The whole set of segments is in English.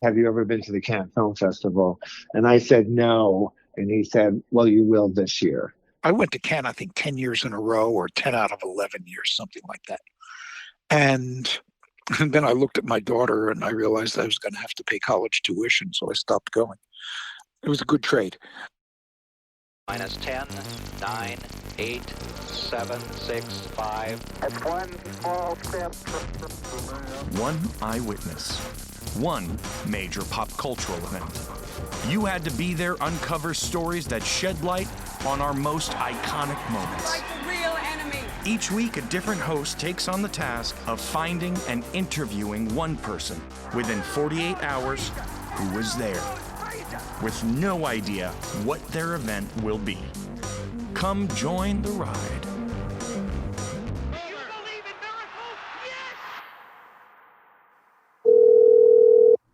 have you ever been to the Cannes Film Festival? And I said, no. And he said, well, you will this year. I went to Cannes, I think 10 years in a row or 10 out of 11 years, something like that. And then I looked at my daughter and I realized I was going to have to pay college tuition. So I stopped going. It was a good trade. Minus 10, 9, 8, 7, 6, 5. That's one small step. One eyewitness. One major pop cultural event. You had to be there, uncover stories that shed light on our most iconic moments. Like the real enemy. Each week, a different host takes on the task of finding and interviewing one person within 48 hours who was there, with no idea what their event will be. Come join the ride.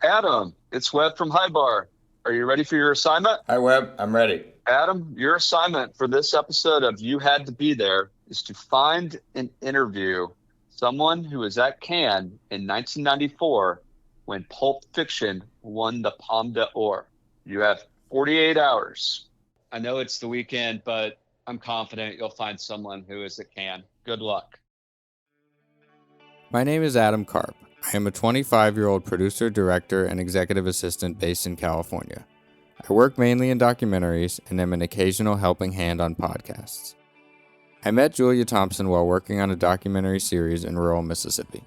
Adam, it's Webb from Hi Barr. Are you ready for your assignment? Hi, Webb. I'm ready. Adam, your assignment for this episode of You Had to Be There is to find and interview someone who was at Cannes in 1994 when Pulp Fiction won the Palme d'Or. You have 48 hours. I know it's the weekend, but I'm confident you'll find someone who is at Cannes. Good luck. My name is Adam Karp. I am a 25-year-old producer, director, and executive assistant based in California. I work mainly in documentaries and am an occasional helping hand on podcasts. I met Julia Thompson while working on a documentary series in rural Mississippi.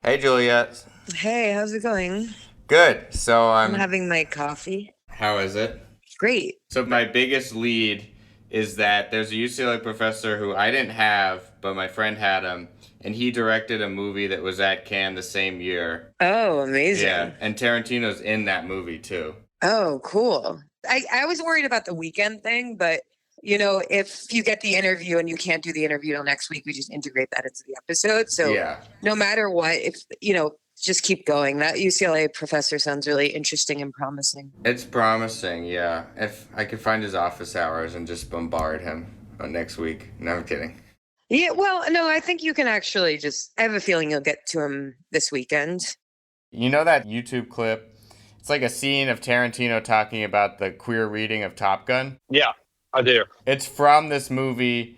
Hey, Julia. Hey, how's it going? Good. So I'm having my coffee. How is it? Great. So my biggest lead is that there's a UCLA professor who I didn't have, but my friend had him, and he directed a movie that was at Cannes the same year. Oh, amazing. Yeah, and Tarantino's in that movie too. Oh, cool. I was worried about the weekend thing, but, you know, if you get the interview and you can't do the interview till next week, we just integrate that into the episode. So no matter what, if, you know, just keep going. That UCLA professor sounds really interesting and promising. It's promising, yeah. If I could find his office hours and just bombard him next week. No, I'm kidding. Yeah, well, no, I think you can actually I have a feeling you'll get to him this weekend. You know that YouTube clip? It's like a scene of Tarantino talking about the queer reading of Top Gun. Yeah, I do. It's from this movie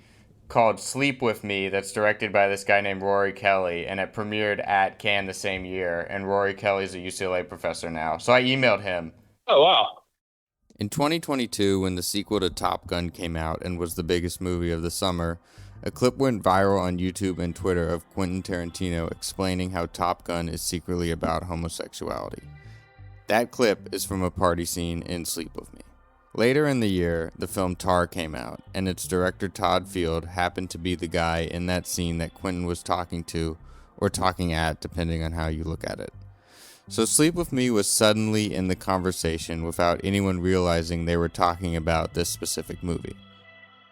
called Sleep With Me that's directed by this guy named Rory Kelly, and it premiered at Cannes the same year, and Rory Kelly's a UCLA professor now. So I emailed him. Oh, wow. In 2022, when the sequel to Top Gun came out and was the biggest movie of the summer, a clip went viral on YouTube and Twitter of Quentin Tarantino explaining how Top Gun is secretly about homosexuality. That clip is from a party scene in Sleep With Me. Later in the year, the film Tar came out, and its director Todd Field happened to be the guy in that scene that Quentin was talking to, or talking at, depending on how you look at it. So Sleep With Me was suddenly in the conversation without anyone realizing they were talking about this specific movie.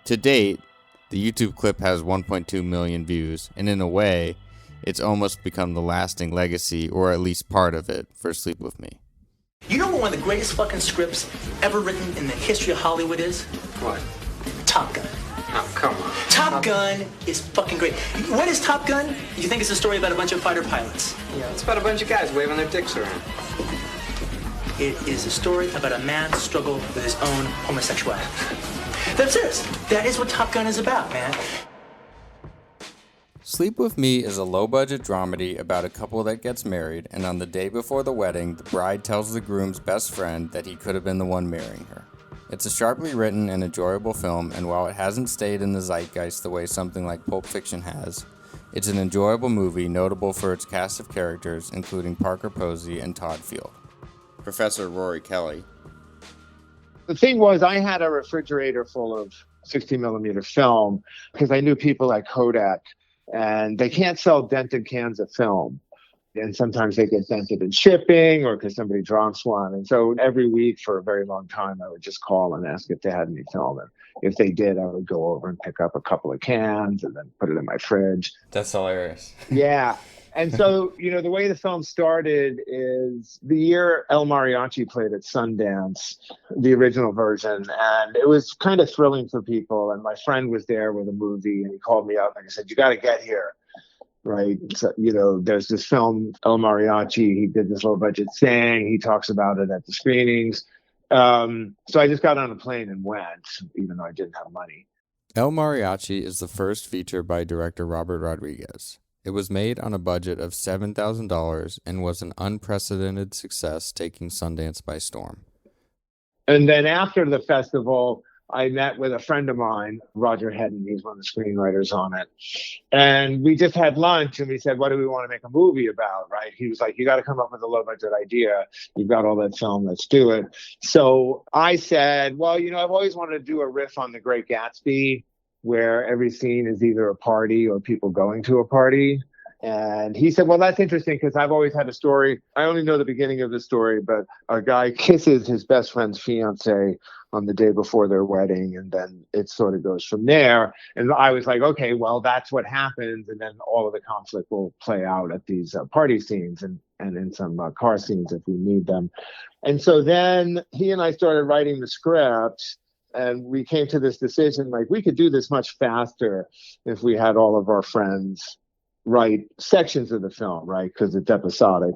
To date, the YouTube clip has 1.2 million views, and in a way, it's almost become the lasting legacy, or at least part of it, for Sleep With Me. You know what one of the greatest fucking scripts ever written in the history of Hollywood is? What? Top Gun. Oh, come on. Top Gun is fucking great. What is Top Gun? You think it's a story about a bunch of fighter pilots? Yeah, it's about a bunch of guys waving their dicks around. It is a story about a man's struggle with his own homosexuality. That's it. That is what Top Gun is about, man. Sleep With Me is a low-budget dramedy about a couple that gets married, and on the day before the wedding, the bride tells the groom's best friend that he could have been the one marrying her. It's a sharply written and enjoyable film, and while it hasn't stayed in the zeitgeist the way something like Pulp Fiction has, it's an enjoyable movie notable for its cast of characters, including Parker Posey and Todd Field. Professor Rory Kelly. The thing was, I had a refrigerator full of 60 millimeter film because I knew people at Kodak, and they can't sell dented cans of film. And sometimes they get dented in shipping or because somebody drops one. And so every week for a very long time, I would just call and ask if they had any film. And if they did, I would go over and pick up a couple of cans and then put it in my fridge. That's hilarious. Yeah. And so, you know, the way the film started is the year El Mariachi played at Sundance, the original version, and it was kind of thrilling for people. And my friend was there with a movie, and he called me up and he said, "You got to get here." right? So, there's this film, El Mariachi. He did this low budget thing. He talks about it at the screenings. So I just got on a plane and went, even though I didn't have money. El Mariachi is the first feature by director Robert Rodriguez. It was made on a budget of $7,000 and was an unprecedented success, taking Sundance by storm. And then after the festival, I met with a friend of mine, Roger Hedden. He's one of the screenwriters on it. And we just had lunch and we said, what do we want to make a movie about, right? He was like, you got to come up with a low budget idea. You've got all that film, let's do it. So I said, well, I've always wanted to do a riff on The Great Gatsby, where every scene is either a party or people going to a party. And he said, well, that's interesting because I've always had a story. I only know the beginning of the story, but a guy kisses his best friend's fiance on the day before their wedding, and then it sort of goes from there. And I was like, okay, well, that's what happens. And then all of the conflict will play out at these party scenes and in some car scenes if we need them. And so then he and I started writing the script. And we came to this decision, like, we could do this much faster if we had all of our friends write sections of the film, right? Because it's episodic.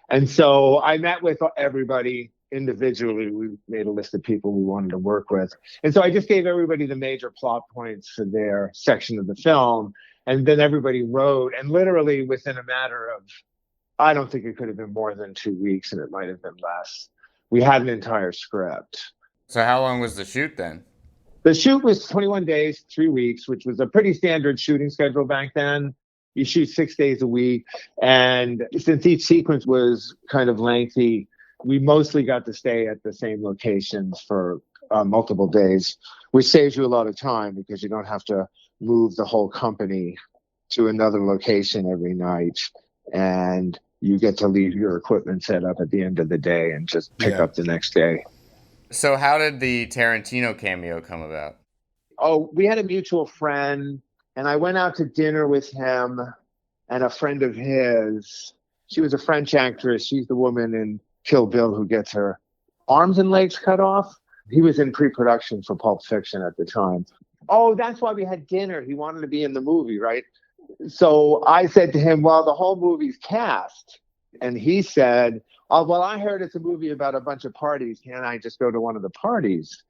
And so I met with everybody individually. We made a list of people we wanted to work with. And so I just gave everybody the major plot points for their section of the film. And then everybody wrote, and literally within a matter of, I don't think it could have been more than 2 weeks, and it might have been less, we had an entire script. So how long was the shoot then? The shoot was 21 days, 3 weeks, which was a pretty standard shooting schedule back then. You shoot 6 days a week. And since each sequence was kind of lengthy, we mostly got to stay at the same locations for multiple days, which saves you a lot of time because you don't have to move the whole company to another location every night. And you get to leave your equipment set up at the end of the day and just pick up the next day. So how did the Tarantino cameo come about? Oh, we had a mutual friend, and I went out to dinner with him and a friend of his. She was a French actress. She's the woman in Kill Bill who gets her arms and legs cut off. He was in pre-production for Pulp Fiction at the time. Oh, that's why we had dinner. He wanted to be in the movie, right? So I said to him, well, the whole movie's cast. And he said, oh, well, I heard it's a movie about a bunch of parties. Can't I just go to one of the parties?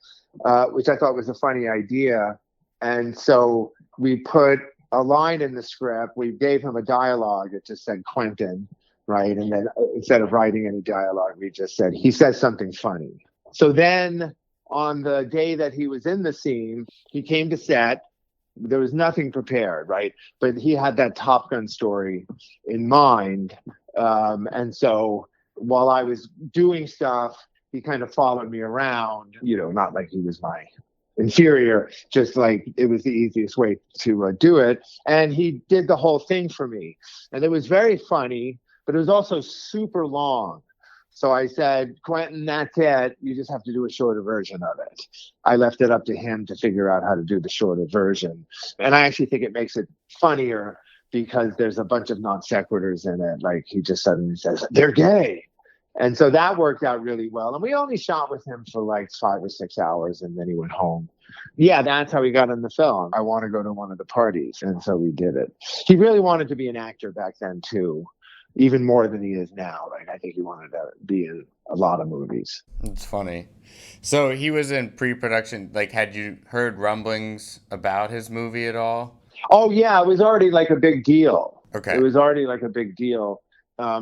Which I thought was a funny idea. And so we put a line in the script. We gave him a dialogue. It just said Quentin, right? And then instead of writing any dialogue, we just said, he says something funny. So then on the day that he was in the scene, he came to set. There was nothing prepared, right? But he had that Top Gun story in mind. And so while I was doing stuff, he kind of followed me around, not like he was my inferior, just like it was the easiest way to do it. And he did the whole thing for me. And it was very funny, but it was also super long. So I said, Quentin, that's it. You just have to do a shorter version of it. I left it up to him to figure out how to do the shorter version. And I actually think it makes it funnier because there's a bunch of non sequiturs in it. Like he just suddenly says, they're gay. And so that worked out really well. And we only shot with him for like 5 or 6 hours and then he went home. Yeah, that's how he got in the film. I want to go to one of the parties. And so we did it. He really wanted to be an actor back then too, even more than he is now. Like I think he wanted to be in a lot of movies. It's funny. So he was in pre-production. Like, had you heard rumblings about his movie at all? Oh yeah, it was already like a big deal. Okay. It was already like a big deal.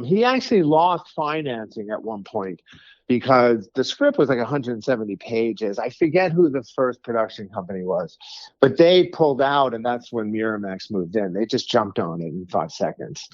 He actually lost financing at one point because the script was like 170 pages. I forget who the first production company was, but they pulled out, and that's when Miramax moved in. They just jumped on it in 5 seconds.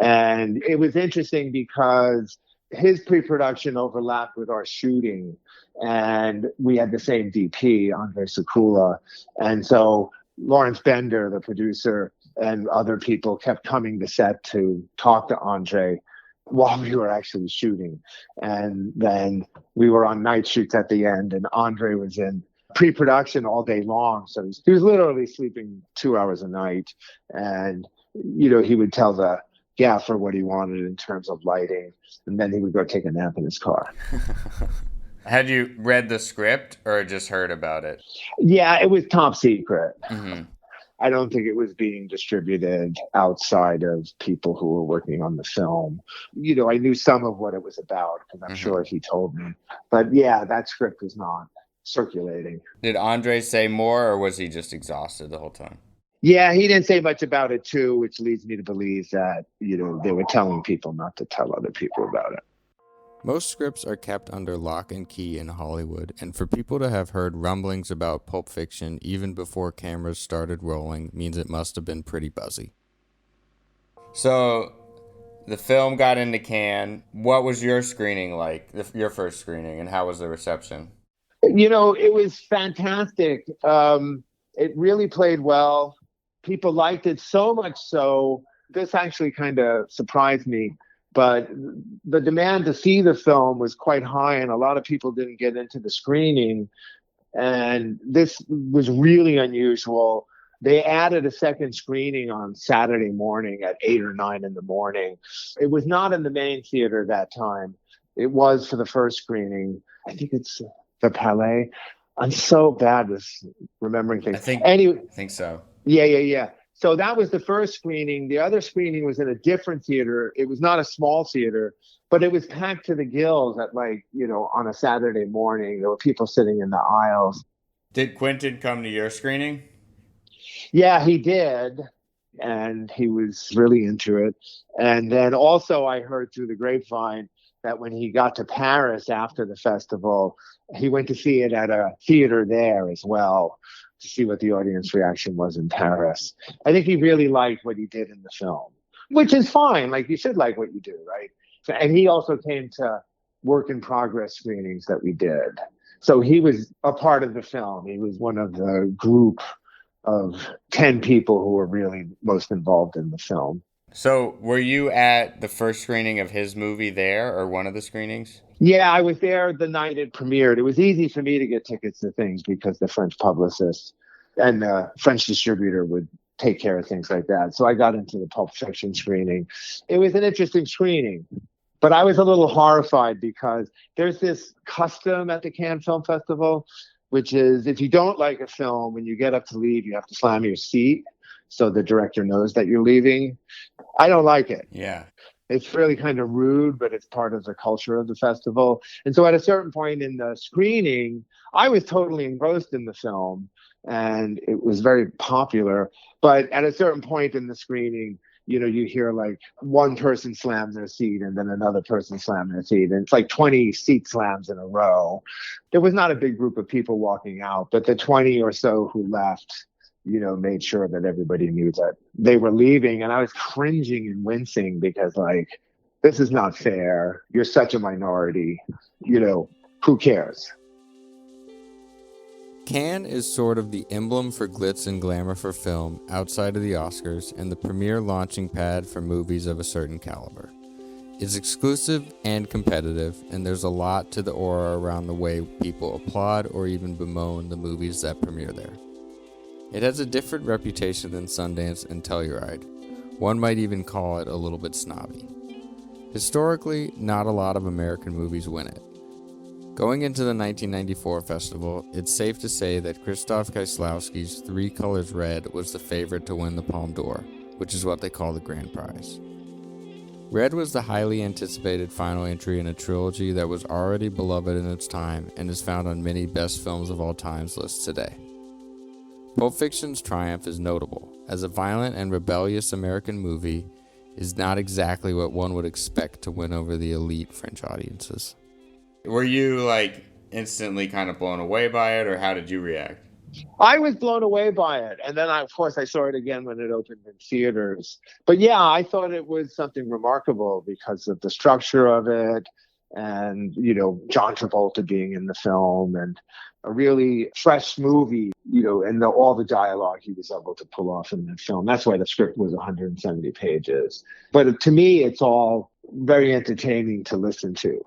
And it was interesting because his pre-production overlapped with our shooting, and we had the same DP, Andre Sekula. And so Lawrence Bender, the producer, and other people kept coming to set to talk to Andre while we were actually shooting. And then we were on night shoots at the end, and Andre was in pre-production all day long. So he was literally sleeping 2 hours a night. And, he would tell the gaffer what he wanted in terms of lighting, and then he would go take a nap in his car. Had you read the script or just heard about it? Yeah, it was top secret. Mm-hmm. I don't think it was being distributed outside of people who were working on the film. You know, I knew some of what it was about because I'm sure he told me. But yeah, that script was not circulating. Did Andre say more, or was he just exhausted the whole time? Yeah, he didn't say much about it too, which leads me to believe that, you know, they were telling people not to tell other people about it. Most scripts are kept under lock and key in Hollywood, and for people to have heard rumblings about Pulp Fiction even before cameras started rolling means it must have been pretty buzzy. So, the film got into Cannes. What was your screening like, your first screening, and how was the reception? You know, it was fantastic. It really played well. People liked it so much so. This actually kind of surprised me. But the demand to see the film was quite high, and a lot of people didn't get into the screening. And this was really unusual. They added a second screening on Saturday morning at 8 or 9 in the morning. It was not in the main theater that time. It was for the first screening. I think it's the Palme. I'm so bad with remembering things. I think so. Yeah. So that was the first screening. The other screening was in a different theater. It was not a small theater, but it was packed to the gills at on a Saturday morning. There were people sitting in the aisles. Did Quentin come to your screening? Yeah, he did. And he was really into it. And then also I heard through the grapevine that when he got to Paris after the festival, he went to see it at a theater there as well, to see what the audience reaction was in Paris. I think he really liked what he did in the film, which is fine. Like, you should like what you do, right? And he also came to work in progress screenings that we did. So he was a part of the film. He was one of the group of 10 people who were really most involved in the film. So were you at the first screening of his movie there, or one of the screenings? Yeah, I was there the night it premiered. It was easy for me to get tickets to things because the French publicist and the French distributor would take care of things like that. So I got into the Pulp Fiction screening. It was an interesting screening, but I was a little horrified because there's this custom at the Cannes Film Festival, which is if you don't like a film, when you get up to leave, you have to slam your seat so the director knows that you're leaving. I don't like it. Yeah. It's really kind of rude, but it's part of the culture of the festival. And so at a certain point in the screening, I was totally engrossed in the film and it was very popular. But at a certain point in the screening, you hear like one person slam their seat and then another person slam their seat. And it's like 20 seat slams in a row. There was not a big group of people walking out, but the 20 or so who left, made sure that everybody knew that they were leaving. And I was cringing and wincing because, this is not fair. You're such a minority. Who cares? Cannes is sort of the emblem for glitz and glamour for film outside of the Oscars and the premier launching pad for movies of a certain caliber. It's exclusive and competitive, and there's a lot to the aura around the way people applaud or even bemoan the movies that premiere there. It has a different reputation than Sundance and Telluride. One might even call it a little bit snobby. Historically, not a lot of American movies win it. Going into the 1994 festival, it's safe to say that Krzysztof Kieślowski's Three Colors Red was the favorite to win the Palme d'Or, which is what they call the grand prize. Red was the highly anticipated final entry in a trilogy that was already beloved in its time and is found on many best films of all times lists today. Pulp Fiction's triumph is notable, as a violent and rebellious American movie is not exactly what one would expect to win over the elite French audiences. Were you, instantly kind of blown away by it, or how did you react? I was blown away by it. And then, I saw it again when it opened in theaters. But yeah, I thought it was something remarkable because of the structure of it and, John Travolta being in the film and a really fresh movie, and all the dialogue he was able to pull off in the film. That's why the script was 170 pages. But to me, it's all very entertaining to listen to.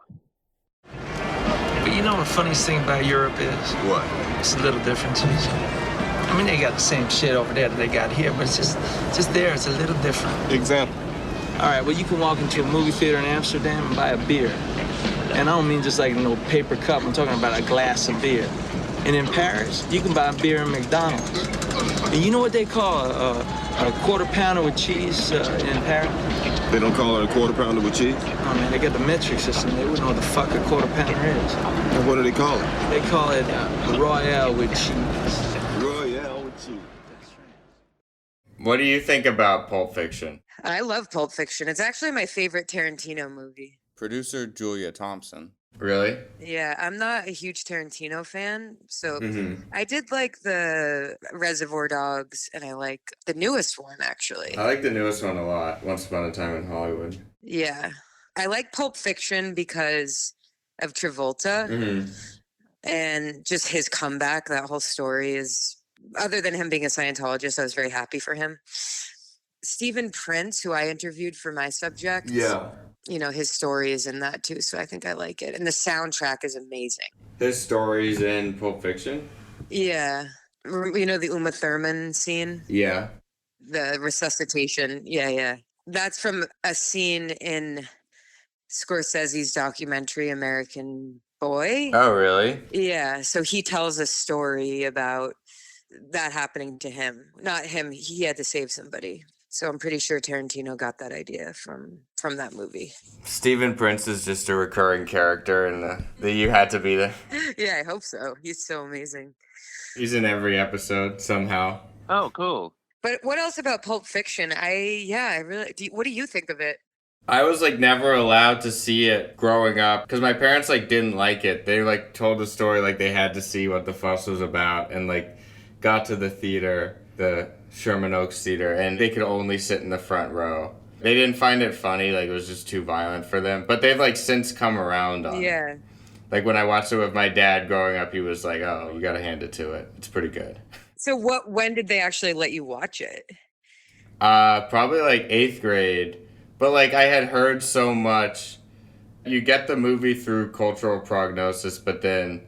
But the funniest thing about Europe is? What? It's the little differences. I mean, they got the same shit over there that they got here, but it's just there. It's a little different. Example? All right, well, you can walk into a movie theater in Amsterdam and buy a beer. And I don't mean just no paper cup. I'm talking about a glass of beer. And in Paris, you can buy beer in McDonald's. And you know what they call a quarter pounder with cheese in Paris? They don't call it a quarter pounder with cheese? Oh, man, they got the metric system. They wouldn't know what the fuck a quarter pounder is. And what do they call it? They call it Royale with cheese. Royale with cheese. What do you think about Pulp Fiction? I love Pulp Fiction. It's actually my favorite Tarantino movie. Producer Julia Thompson. Really? Yeah, I'm not a huge Tarantino fan, so Mm-hmm. I did like the Reservoir Dogs, and I like the newest one, actually. I like the newest one a lot, Once Upon a Time in Hollywood. Yeah. I like Pulp Fiction because of Travolta Mm-hmm. and just his comeback. That whole story is, other than him being a Scientologist, I was very happy for him. Stephen Prince, who I interviewed for my subject. Yeah. You know, his story is in that too, so I think I like it. And the soundtrack is amazing. His story's in Pulp Fiction? Yeah. You know the Uma Thurman scene? Yeah. The resuscitation. Yeah. That's from a scene in Scorsese's documentary, American Boy. Oh, really? Yeah. So he tells a story about that happening to him. Not him. He had to save somebody. So I'm pretty sure Tarantino got that idea from that movie. Stephen Prince is just a recurring character in the You Had to Be There. Yeah, I hope so. He's so amazing. He's in every episode somehow. Oh, cool. But what else about Pulp Fiction? I really. What do you think of it? I was never allowed to see it growing up because my parents didn't like it. They told the story they had to see what the fuss was about and got to the theater, the Sherman Oaks Theater, and they could only sit in the front row. They didn't find it funny, it was just too violent for them. But they've since come around on it. When I watched it with my dad growing up, he was like, "Oh, you gotta hand it to it. It's pretty good." So when did they actually let you watch it? Probably 8th grade. But I had heard so much. You get the movie through cultural prognosis, but then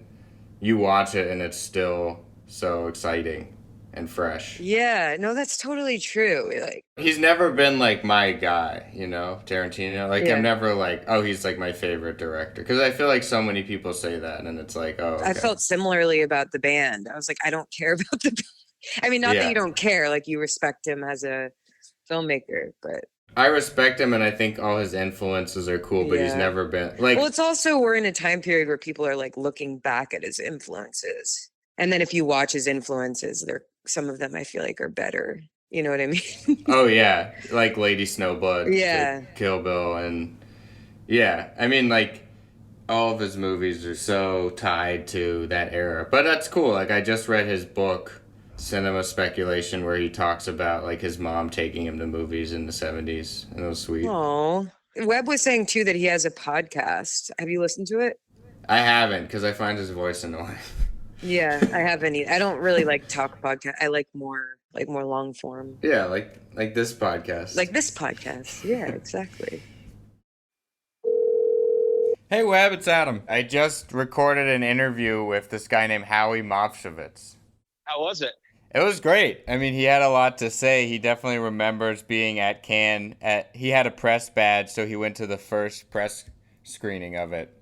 you watch it and it's still so exciting and fresh. Yeah, no, that's totally true. He's never been my guy, Tarantino. Yeah. I'm never oh, he's my favorite director. Because I feel so many people say that, and it's oh, okay. I felt similarly about the band. I was I don't care about the band. I mean, not that you don't care, you respect him as a filmmaker, but I respect him, and I think all his influences are cool, but he's never been well, it's also, we're in a time period where people are looking back at his influences. And then if you watch his influences, some of them I feel are better. You know what I mean? Oh, yeah. Lady Snowblood. Yeah. Kill Bill. And yeah, I mean, all of his movies are so tied to that era. But that's cool. I just read his book, Cinema Speculation, where he talks about his mom taking him to movies in the 70s. And it was sweet. Oh, Webb was saying too that he has a podcast. Have you listened to it? I haven't, because I find his voice annoying. Yeah, I haven't. I don't really talk podcast. I like more long form. Yeah, like this podcast. Like this podcast. Yeah, exactly. Hey Webb, it's Adam. I just recorded an interview with this guy named Howie Mofshevitz. How was it? It was great. I mean, he had a lot to say. He definitely remembers being at Cannes. He had a press badge, so he went to the first press screening of it.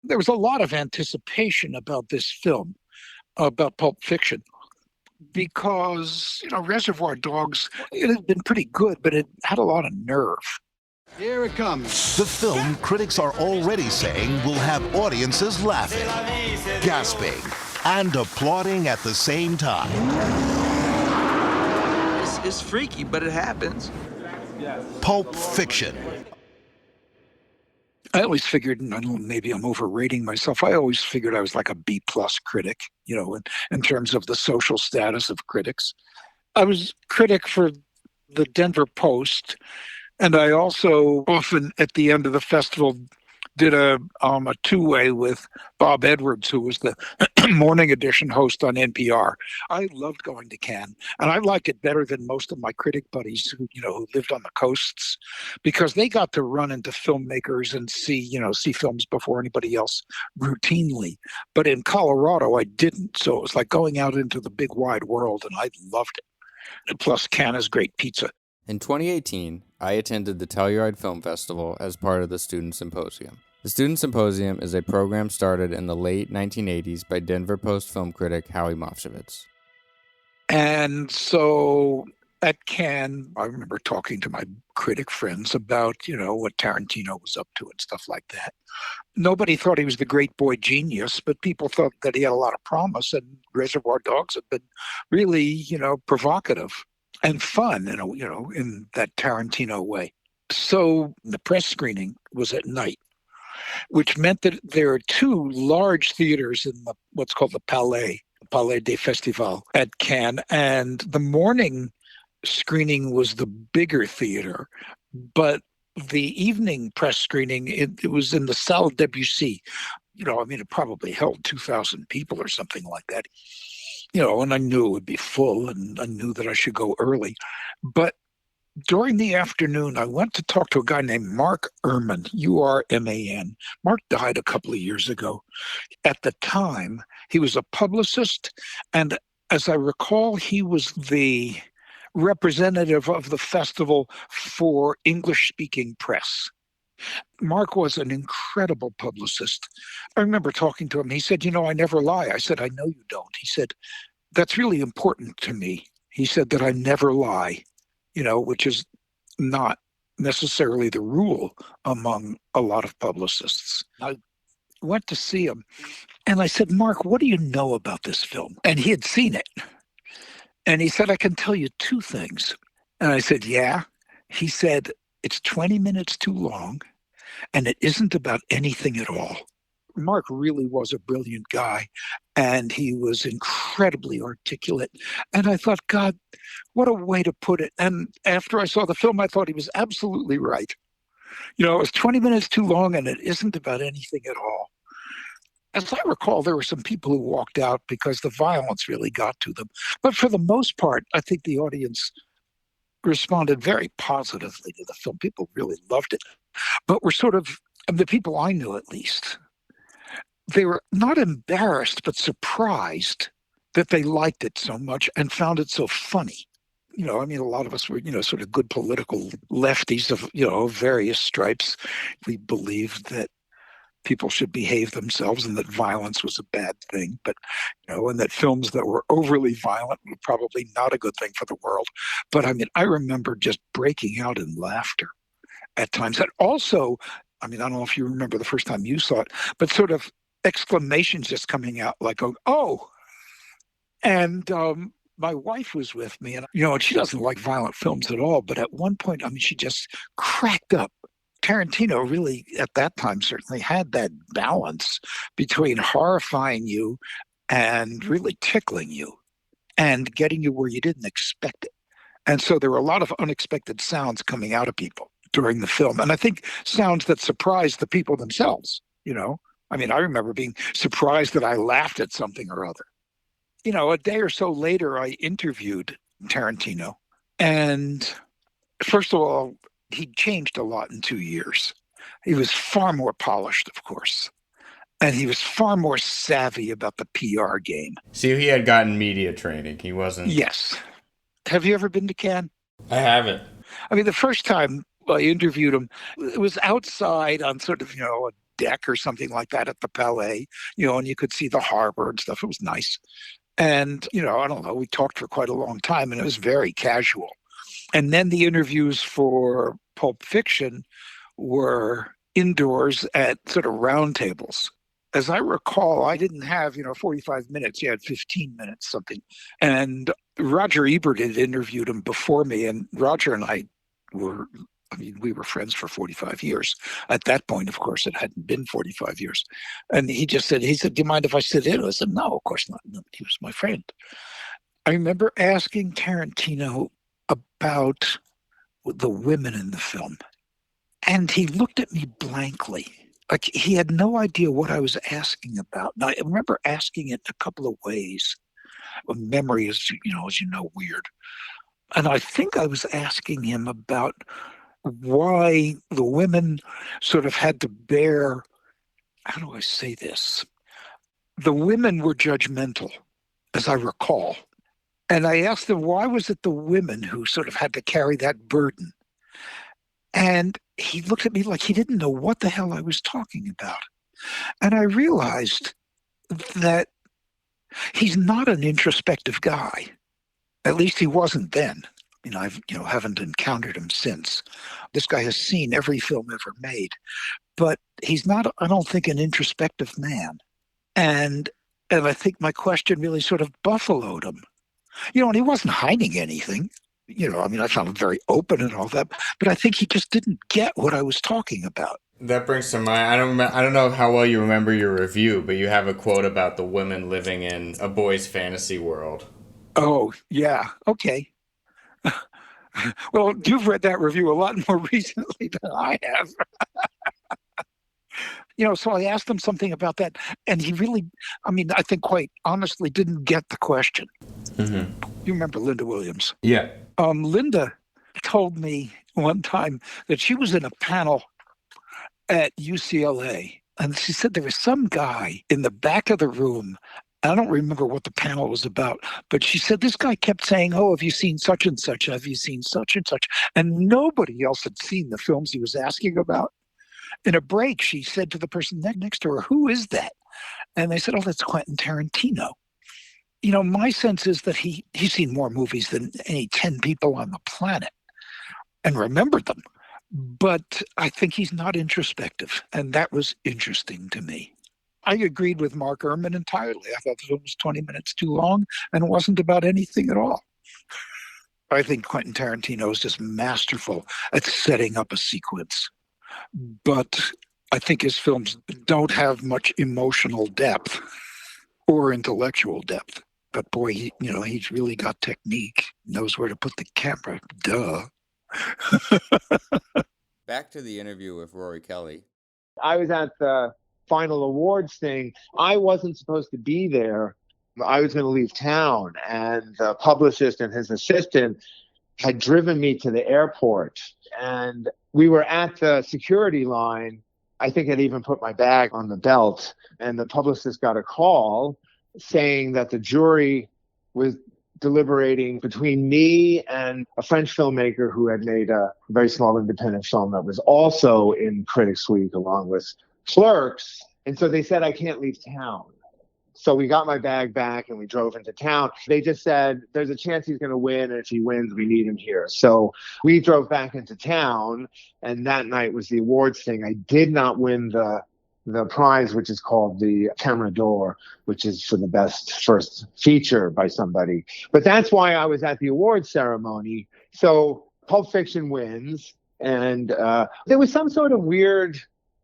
There was a lot of anticipation about this film, about Pulp Fiction, because, Reservoir Dogs, it had been pretty good, but it had a lot of nerve. Here it comes. The film, critics are already saying, will have audiences laughing, gasping, and applauding at the same time. It's freaky, but it happens. Pulp Fiction. I always figured, and I don't know, maybe I'm overrating myself, I always figured I was a B+ critic, in terms of the social status of critics. I was critic for the Denver Post, and I also often at the end of the festival did a two-way with Bob Edwards, who was the morning edition host on NPR. I loved going to Cannes, and I like it better than most of my critic buddies who lived on the coasts, because they got to run into filmmakers and see films before anybody else routinely. But in Colorado, I didn't. So it was like going out into the big wide world, and I loved it. And plus, Cannes is great pizza. In 2018, I attended the Telluride Film Festival as part of the Student Symposium. The Student Symposium is a program started in the late 1980s by Denver Post film critic Howie Mofshevitz. And so at Cannes, I remember talking to my critic friends about, what Tarantino was up to and stuff like that. Nobody thought he was the great boy genius, but people thought that he had a lot of promise, and Reservoir Dogs have been really, provocative and fun, in that Tarantino way. So the press screening was at night, which meant that there are two large theaters in what's called the Palais des Festivals at Cannes, and the morning screening was the bigger theater, but the evening press screening, it was in the Salle Debussy. It probably held 2,000 people or something like that. And I knew it would be full, and I knew that I should go early. But during the afternoon, I went to talk to a guy named Mark Urman, U-R-M-A-N. Mark died a couple of years ago. At the time, he was a publicist, and as I recall, he was the representative of the festival for English-speaking press. Mark was an incredible publicist. I remember talking to him. He said, I never lie. I said, I know you don't. He said, that's really important to me. He said that I never lie, which is not necessarily the rule among a lot of publicists. I went to see him, and I said, Mark, what do you know about this film? And he had seen it. And he said, I can tell you two things. And I said, yeah. He said, it's 20 minutes too long, and it isn't about anything at all. Mark really was a brilliant guy, and he was incredibly articulate. And I thought, God, what a way to put it. And after I saw the film, I thought he was absolutely right. It was 20 minutes too long, and it isn't about anything at all. As I recall, there were some people who walked out because the violence really got to them. But for the most part, I think the audience responded very positively to the film. People really loved it. But were sort of, the people I knew at least, they were not embarrassed, but surprised that they liked it so much and found it so funny. A lot of us were, sort of good political lefties of, various stripes. We believed that people should behave themselves and that violence was a bad thing, but and that films that were overly violent were probably not a good thing for the world. But I remember just breaking out in laughter at times. And also, I don't know if you remember the first time you saw it, but sort of exclamations just coming out like, oh. And my wife was with me, and she doesn't like violent films at all, but at one point, she just cracked up. Tarantino really, at that time, certainly had that balance between horrifying you and really tickling you and getting you where you didn't expect it. And so there were a lot of unexpected sounds coming out of people during the film. And I think sounds that surprised the people themselves, I remember being surprised that I laughed at something or other. A day or so later, I interviewed Tarantino. And first of all, he changed a lot in 2 years. He was far more polished, of course. And he was far more savvy about the PR game. See, he had gotten media training. He wasn't... Yes. Have you ever been to Cannes? I haven't. The first time I interviewed him, it was outside on sort of, a deck or something like that at the Palais, and you could see the harbor and stuff. It was nice. And, I don't know, we talked for quite a long time, and it was very casual. And then the interviews for Pulp Fiction were indoors at sort of round tables. As I recall, I didn't have, 45 minutes. He had 15 minutes, something. And Roger Ebert had interviewed him before me. And Roger and I were, we were friends for 45 years. At that point, of course, it hadn't been 45 years. And he said, do you mind if I sit in? I said, no, of course not. No, he was my friend. I remember asking Tarantino about the women in the film. And he looked at me blankly. Like he had no idea what I was asking about. And I remember asking it a couple of ways. Memory is, as you know, weird. And I think I was asking him about why the women sort of had to bear, how do I say this? The women were judgmental, as I recall. And I asked him, why was it the women who sort of had to carry that burden? And he looked at me like he didn't know what the hell I was talking about. And I realized that he's not an introspective guy. At least he wasn't then. I've haven't encountered him since. This guy has seen every film ever made, but he's not, I don't think, an introspective man. And I think my question really sort of buffaloed him. And he wasn't hiding anything. I found him very open and all that, but I think he just didn't get what I was talking about. That brings to mind, I don't know how well you remember your review, but you have a quote about the women living in a boy's fantasy world. Oh, yeah. Okay. Well, you've read that review a lot more recently than I have. So I asked him something about that, and he really, I think quite honestly didn't get the question. Mm-hmm. You remember Linda Williams? Yeah. Linda told me one time that she was in a panel at UCLA, and she said there was some guy in the back of the room. I don't remember what the panel was about, but she said this guy kept saying, "Oh, have you seen such and such? Have you seen such and such?" And nobody else had seen the films he was asking about. In a break, she said to the person next to her, "Who is that?" And they said, "Oh, that's Quentin Tarantino." My sense is that he's seen more movies than any 10 people on the planet and remembered them. But I think he's not introspective, and that was interesting to me. I agreed with Mark Ehrman entirely. I thought the film was 20 minutes too long and wasn't about anything at all. I think Quentin Tarantino is just masterful at setting up a sequence. But I think his films don't have much emotional depth or intellectual depth. But boy, he's really got technique, knows where to put the camera. Duh. Back to the interview with Rory Kelly. I was at the final awards thing. I wasn't supposed to be there. I was going to leave town, and the publicist and his assistant had driven me to the airport, and we were at the security line. I think I'd even put my bag on the belt, and the publicist got a call saying that the jury was deliberating between me and a French filmmaker who had made a very small independent film that was also in Critics Week along with Clerks. And so they said, I can't leave town. So we got my bag back and we drove into town. They just said, there's a chance he's going to win. And if he wins, we need him here. So we drove back into town. And that night was the awards thing. I did not win the prize, which is called the Camera d'Or, which is for the best first feature by somebody. But that's why I was at the awards ceremony. So Pulp Fiction wins. And there was some sort of weird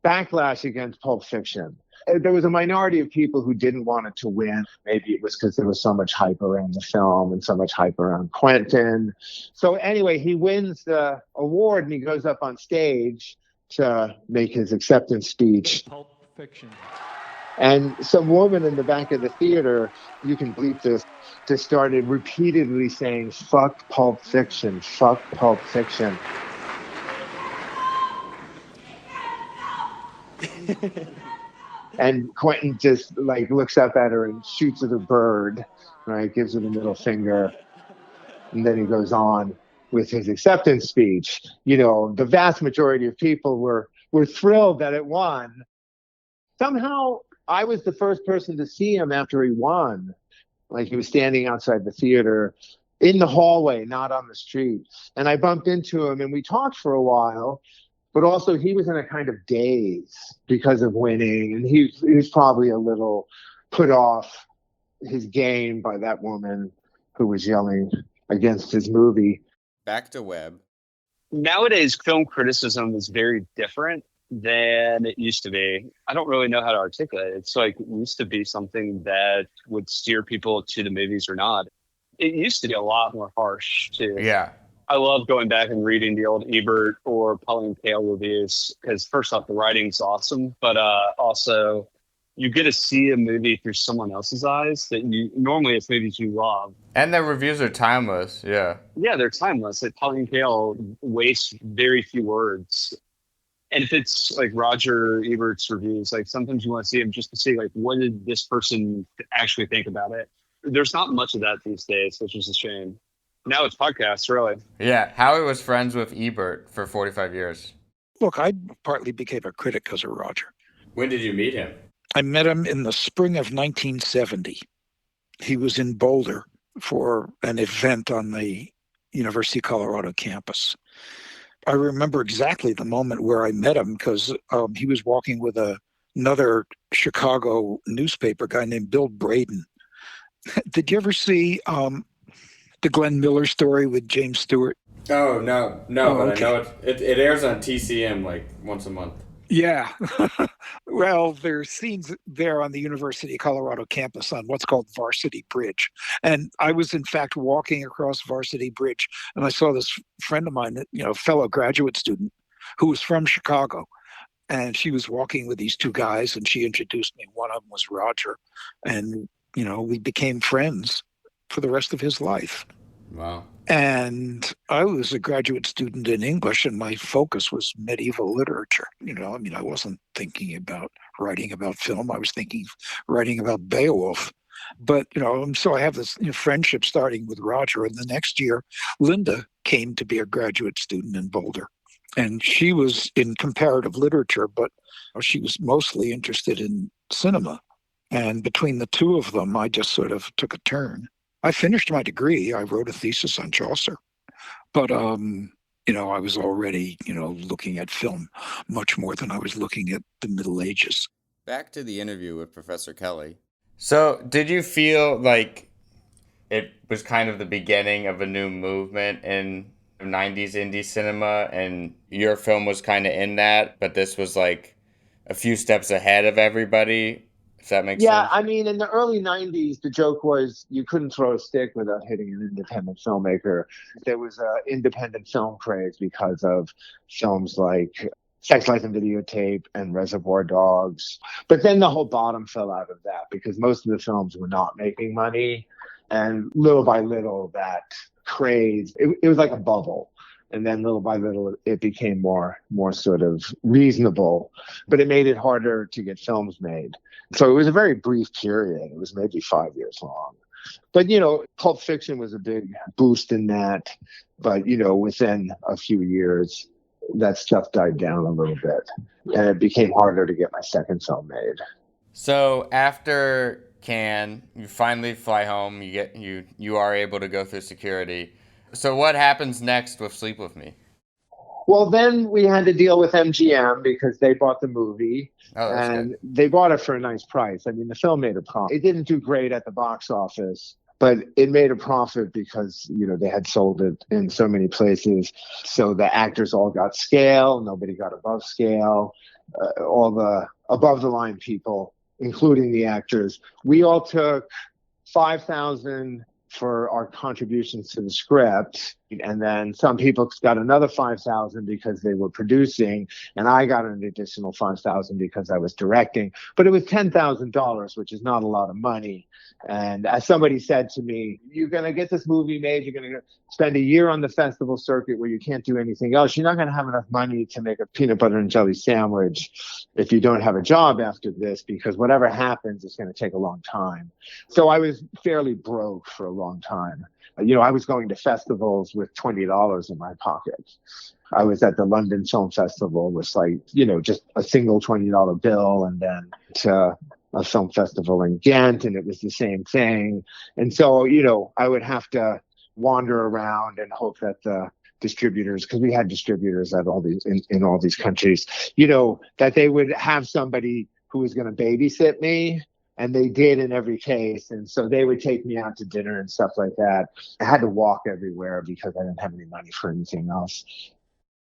backlash against Pulp Fiction. There was a minority of people who didn't want it to win. Maybe it was because there was so much hype around the film and so much hype around Quentin. So anyway, he wins the award and he goes up on stage to make his acceptance speech. Pulp Fiction. And some woman in the back of the theater, you can bleep this, just started repeatedly saying, "Fuck Pulp Fiction, fuck Pulp Fiction." And Quentin just looks up at her and shoots at a bird, right? Gives her the middle finger. And then he goes on with his acceptance speech. The vast majority of people were thrilled that it won. Somehow I was the first person to see him after he won. He was standing outside the theater in the hallway, not on the street. And I bumped into him and we talked for a while. But also he was in a kind of daze because of winning. And he was probably a little put off his game by that woman who was yelling against his movie. Back to Webb. Nowadays, film criticism is very different than it used to be. I don't really know how to articulate it. It's it used to be something that would steer people to the movies or not. It used to be a lot more harsh, too. Yeah. I love going back and reading the old Ebert or Palme reviews because first off, the writing's awesome, but also you get to see a movie through someone else's eyes that normally it's movies you love. And their reviews are timeless, yeah. Yeah, they're timeless. Palme wastes very few words. And if it's Roger Ebert's reviews, sometimes you want to see them just to see what did this person actually think about it. There's not much of that these days, which is a shame. Now it's podcasts, really. Yeah, Howie was friends with Ebert for 45 years. Look, I partly became a critic because of Roger. When did you meet him? I met him in the spring of 1970. He was in Boulder for an event on the University of Colorado campus. I remember exactly the moment where I met him because he was walking with another Chicago newspaper guy named Bill Braden. Did you ever see the Glenn Miller story with James Stewart? Oh, no, but okay. I know it airs on TCM like once a month. Yeah. Well, there's scenes there on the University of Colorado campus on what's called Varsity Bridge. And I was, in fact, walking across Varsity Bridge, and I saw this friend of mine, fellow graduate student who was from Chicago. And she was walking with these two guys, and she introduced me. One of them was Roger. And, we became friends for the rest of his life. Wow. And I was a graduate student in English, and my focus was medieval literature. I wasn't thinking about writing about film. I was thinking writing about Beowulf. But, so I have this friendship starting with Roger. And the next year, Linda came to be a graduate student in Boulder. And she was in comparative literature, but she was mostly interested in cinema. And between the two of them, I just sort of took a turn. I finished my degree. I wrote a thesis on Chaucer. But, I was already, looking at film much more than I was looking at the Middle Ages. Back to the interview with Professor Kelly. So did you feel like it was kind of the beginning of a new movement in 90s indie cinema, and your film was kind of in that, but this was like a few steps ahead of everybody, if that makes sense? Yeah, I mean, in the early 90s, the joke was you couldn't throw a stick without hitting an independent filmmaker. There was an independent film craze because of films like Sex, Life, and Videotape and Reservoir Dogs. But then the whole bottom fell out of that because most of the films were not making money. And little by little, that craze, it was like a bubble. And then little by little, it became more sort of reasonable, but it made it harder to get films made. So it was a very brief period. It was maybe 5 years long. But, Pulp Fiction was a big boost in that. But, within a few years, that stuff died down a little bit. And it became harder to get my second film made. So after Cannes, you finally fly home. You are able to go through security. So what happens next with Sleep With Me? Well, then we had to deal with MGM because they bought the movie. Oh, that's and good. They bought it for a nice price. I mean, the film made a profit. It didn't do great at the box office, but it made a profit because, they had sold it in so many places. So the actors all got scale. Nobody got above scale. All the above the line people, including the actors, we all took $5,000 for our contributions to the script. And then some people got another $5,000 because they were producing, and I got an additional $5,000 because I was directing. But it was $10,000, which is not a lot of money. And as somebody said to me, you're going to get this movie made, you're going to spend a year on the festival circuit where you can't do anything else. You're not going to have enough money to make a peanut butter and jelly sandwich if you don't have a job after this, because whatever happens, it's going to take a long time. So I was fairly broke for a long time. I was going to festivals with $20 in my pocket. I was at the London Film Festival with just a single $20 bill, and then to a film festival in Ghent, and it was the same thing. And so, I would have to wander around and hope that the distributors, because we had distributors at all these in all these countries, that they would have somebody who was going to babysit me. And they did in every case. And so they would take me out to dinner and stuff like that. I had to walk everywhere because I didn't have any money for anything else.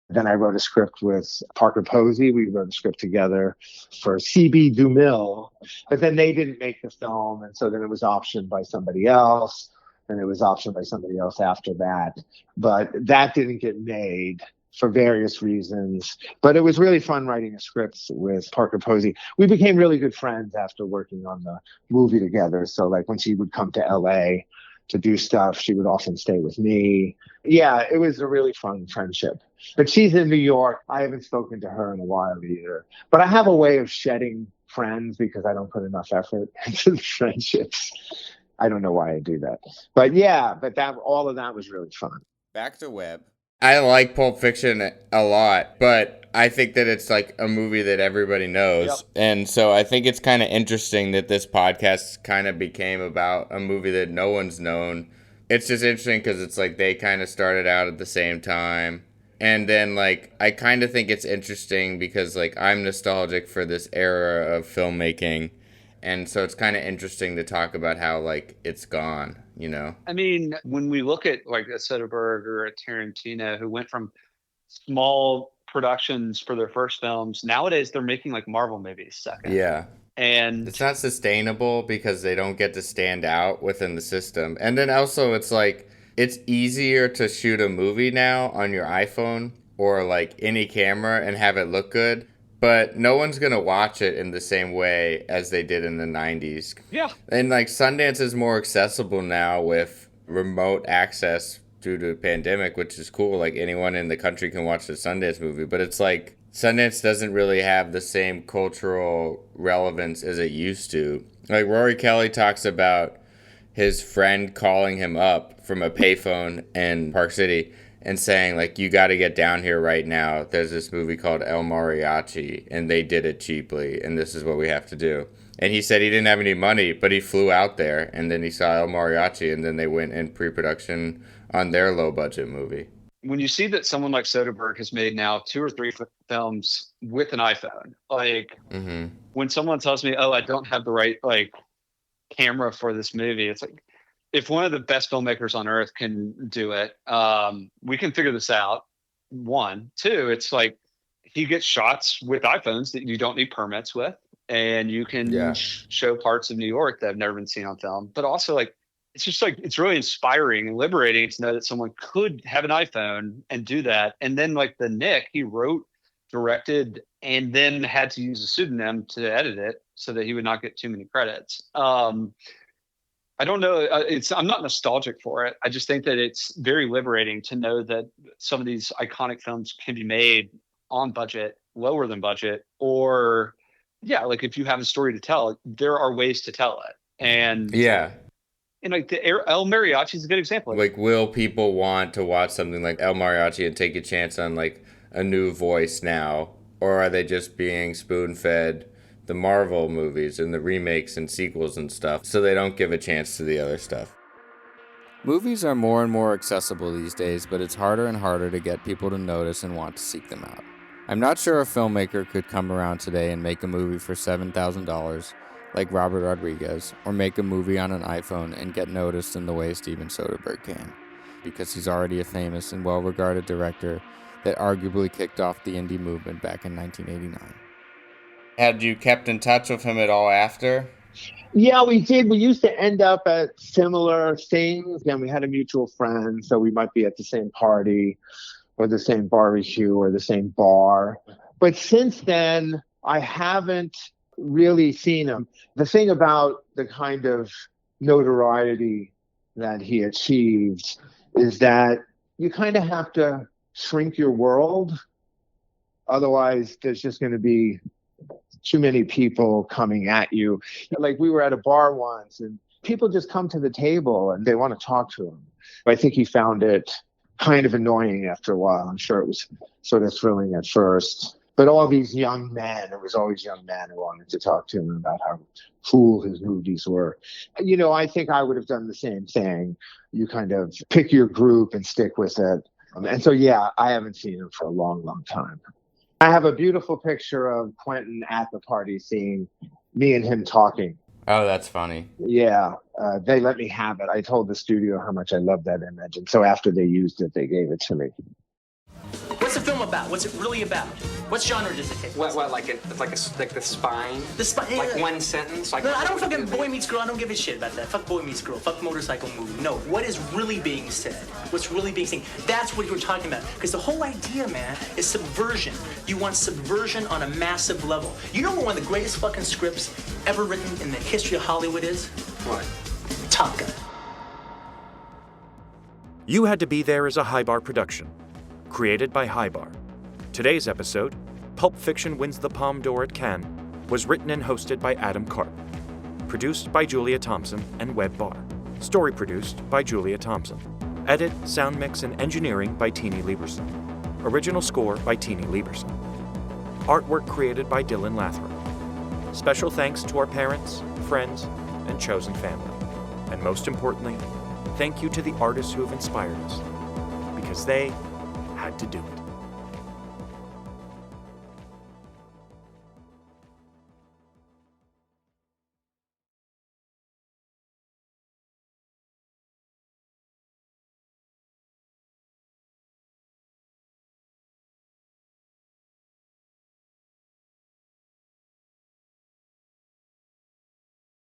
Then I wrote a script with Parker Posey. We wrote a script together for CB DuMille. But then they didn't make the film. And so then it was optioned by somebody else. And it was optioned by somebody else after that. But that didn't get made for various reasons. But it was really fun writing a script with Parker Posey. We became really good friends after working on the movie together. So when she would come to LA to do stuff, she would often stay with me. Yeah, it was a really fun friendship. But she's in New York. I haven't spoken to her in a while either. But I have a way of shedding friends because I don't put enough effort into the friendships. I don't know why I do that. But yeah, but all of that was really fun. Back to Webb. I like Pulp Fiction a lot, but I think that it's like a movie that everybody knows. Yep. And so I think it's kind of interesting that this podcast kind of became about a movie that no one's known. It's just interesting because it's like they kind of started out at the same time. And then like I kind of think it's interesting because like I'm nostalgic for this era of filmmaking. And so it's kind of interesting to talk about how like it's gone, you know? I mean, when we look at like a Soderbergh or a Tarantino who went from small productions for their first films, nowadays they're making like Marvel movies second. Yeah. And it's not sustainable because they don't get to stand out within the system. And then also it's like, it's easier to shoot a movie now on your iPhone or like any camera and have it look good. But no one's going to watch it in the same way as they did in the 90s. Yeah. And like Sundance is more accessible now with remote access due to the pandemic, which is cool. Like anyone in the country can watch the Sundance movie. But it's like Sundance doesn't really have the same cultural relevance as it used to. Like Rory Kelly talks about his friend calling him up from a payphone in Park City and saying, like, you got to get down here right now. There's this movie called El Mariachi, and they did it cheaply, and this is what we have to do. And he said he didn't have any money, but he flew out there, and then he saw El Mariachi, and then they went in pre-production on their low-budget movie. When you see that someone like Soderbergh has made now 2 or 3 films with an iPhone, like, when someone tells me, oh, I don't have the right, like, camera for this movie, it's like, if one of the best filmmakers on earth can do it, we can figure this out. 1, 2, it's like he gets shots with iPhones that you don't need permits with, and you can show parts of New York that have never been seen on film. But also, like, it's just like, it's really inspiring and liberating to know that someone could have an iPhone and do that. And then like the Nick, he wrote, directed, and then had to use a pseudonym to edit it so that he would not get too many credits. I don't know. I'm not nostalgic for it. I just think that it's very liberating to know that some of these iconic films can be made on budget, lower than budget, or like if you have a story to tell, there are ways to tell it. And and like the El Mariachi is a good example. Like, will people want to watch something like El Mariachi and take a chance on like a new voice now, or are they just being spoon-fed the Marvel movies and the remakes and sequels and stuff, so they don't give a chance to the other stuff? Movies are more and more accessible these days, but it's harder and harder to get people to notice and want to seek them out. I'm not sure a filmmaker could come around today and make a movie for $7,000 like Robert Rodriguez, or make a movie on an iPhone and get noticed in the way Steven Soderbergh can, because he's already a famous and well-regarded director that arguably kicked off the indie movement back in 1989. Had you kept in touch with him at all after? Yeah, we did. We used to end up at similar things. And we had a mutual friend, so we might be at the same party or the same barbecue or the same bar. But since then, I haven't really seen him. The thing about the kind of notoriety that he achieved is that you kind of have to shrink your world. Otherwise, there's just going to be too many people coming at you. Like, we were at a bar once and people just come to the table and they want to talk to him. I think he found it kind of annoying after a while. I'm sure it was sort of thrilling at first. But all these young men, it was always young men who wanted to talk to him about how cool his movies were. You know, I think I would have done the same thing. You kind of pick your group and stick with it. And so, I haven't seen him for a long, long time. I have a beautiful picture of Quentin at the party seeing me and him talking. Oh, that's funny. Yeah, they let me have it. I told the studio how much I loved that image. And so after they used it, they gave it to me. What's the film about? What's it really about? What genre does it take? What like the spine? The spine. Like one sentence? Like no, I don't fucking Boy Meets Girl. I don't give a shit about that. Fuck Boy Meets Girl. Fuck motorcycle movie. No, what is really being said? What's really being seen? That's what you were talking about. Because the whole idea, man, is subversion. You want subversion on a massive level. You know what one of the greatest fucking scripts ever written in the history of Hollywood is? What? Top Gun. You Had to Be There is a Hi Barr production. Created by Hi Barr. Today's episode, Pulp Fiction Wins the Palme d'Or at Cannes, was written and hosted by Adam Karp. Produced by Julia Thompson and Webb Barr. Story produced by Julia Thompson. Edit, sound mix, and engineering by Teeny Lieberson. Original score by Teeny Lieberson. Artwork created by Dylan Lathrop. Special thanks to our parents, friends, and chosen family. And most importantly, thank you to the artists who have inspired us, because they had to do it.